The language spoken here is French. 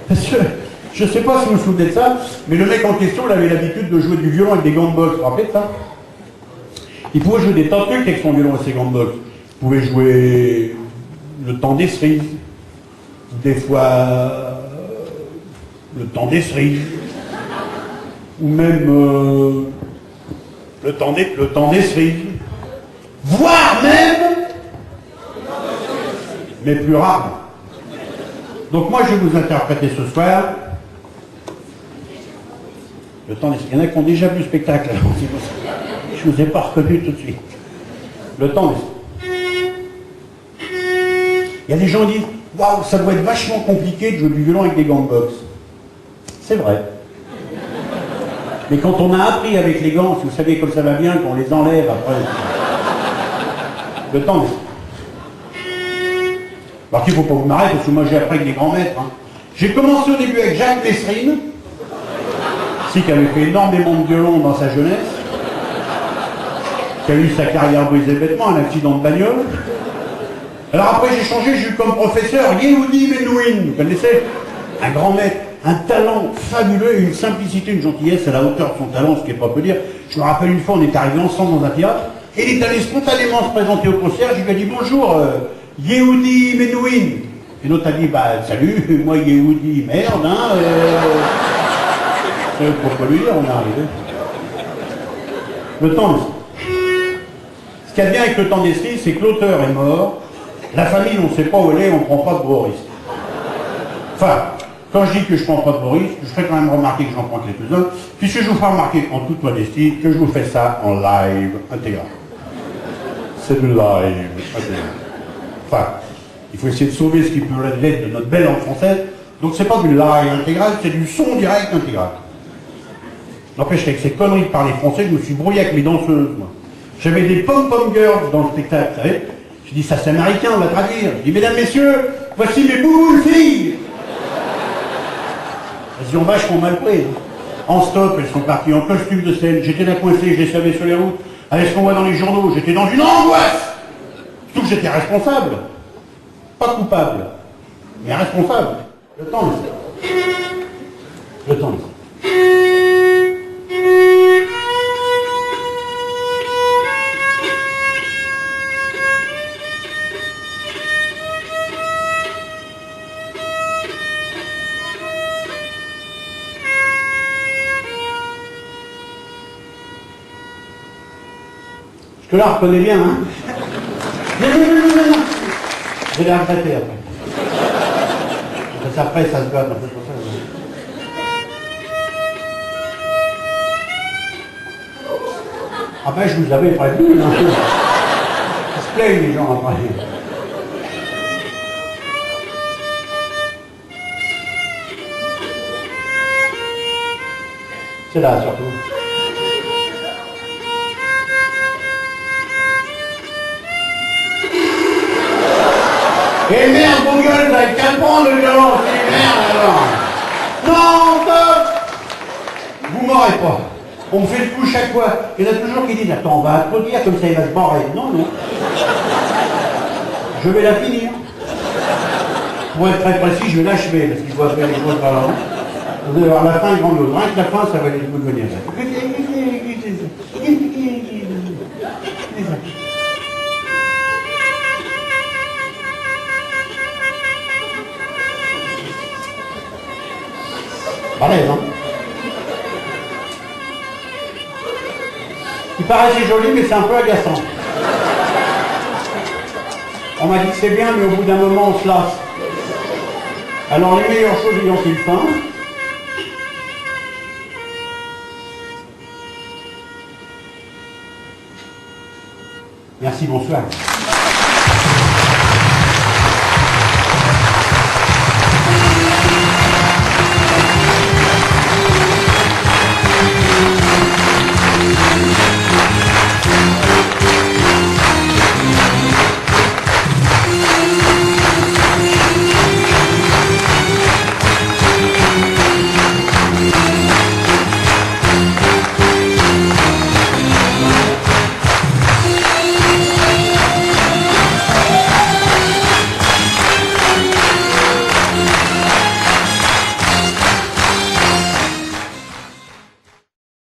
Parce que, je sais pas si vous vous souvenez de ça, mais le mec en question, il avait l'habitude de jouer du violon avec des gants de boxe. Vous vous rappelez de ça? Il pouvait jouer des tas de trucs avec son violon et ses gants de boxe. Il pouvait jouer le temps des cerises, des fois le temps des cerises, ou même le temps des cerises, voire même, mais plus rare. Donc moi je vais vous interpréter ce soir le temps des cerises. Il y en a qui ont déjà vu le spectacle, alors je ne vous ai pas reconnu tout de suite. Le temps des cerises. Il y a des gens qui disent « Waouh, ça doit être vachement compliqué de jouer du violon avec des gants de boxe. » C'est vrai. Mais quand on a appris avec les gants, si vous savez comme ça va bien, qu'on les enlève après... Le temps des cerises. Alors qu'il ne faut pas vous marrer, parce que moi j'ai appris avec des grands maîtres. Hein. J'ai commencé au début avec Jacques Messrine, qui avait fait énormément de violon dans sa jeunesse, qui a eu sa carrière brisée bêtement, un accident de bagnole. Alors après j'ai changé, j'ai eu comme professeur Yehudi Menuhin, vous connaissez? Un grand maître, un talent fabuleux, une simplicité, une gentillesse à la hauteur de son talent, ce qui n'est pas peu dire. Je me rappelle une fois, on est arrivés ensemble dans un théâtre, et il est allé spontanément se présenter au concierge, je lui ai dit bonjour, Yehudi Menuhin. Et l'autre a dit, bah salut, moi Yehudi, merde, hein. Pourquoi lui dire, on est arrivé. Le temps des cerises. Ce qu'il y a bien avec le temps des cerises, c'est que l'auteur est mort, la famille, on ne sait pas où elle est, on ne prend pas de gros risques. Enfin, quand je dis que je ne prends pas de gros risques, je ferai quand même remarquer que j'en prends quelques-uns, puisque je vous ferai remarquer en toute modestie que je vous fais ça en live intégral. C'est du live intégral. Enfin, il faut essayer de sauver ce qui peut l'être de notre belle langue française, donc c'est pas du live intégral, c'est du son direct intégral. N'empêche qu'avec ces conneries de parler français, je me suis brouillé avec mes danseuses, moi. J'avais des pom-pom girls dans le spectacle, vous savez. Je dis, ça c'est américain, on va traduire. Je dis, mesdames, messieurs, voici mes bouboules filles. Elles y ont vachement mal pris. En stop, elles sont parties en costume de scène. J'étais là coincé, je les savais sur les routes. Avec ce qu'on voit dans les journaux, j'étais dans une angoisse. Surtout que j'étais responsable. Pas coupable, mais responsable. Le temps le sait. Le temps le sait. Je la reconnais bien, hein. Non. Je vais la regretter après. Parce qu'après, ça se gâte un peu pour ça. Après, je vous avais prévenu, hein. Ils se plaignent, les gens, après. C'est là, surtout. Et merde, mon gueule, vous avez qu'à le prendre le violon, c'est merde alors. Non, stop. Vous m'aurez pas. On me fait le coup chaque fois. Il y en a toujours qui disent, attends, on va applaudir comme ça il va se barrer. Non. Je vais la finir. Pour être très précis, je vais l'achever, parce qu'il faut faire les choses par là. Vous allez voir la fin grandiose. Rien que la fin, ça va aller vous devenir. Balèze, hein. Il paraît c'est joli, mais c'est un peu agaçant. On m'a dit que c'est bien, mais au bout d'un moment, on se lasse. Alors, les meilleures choses ayant une fin. Merci, bonsoir.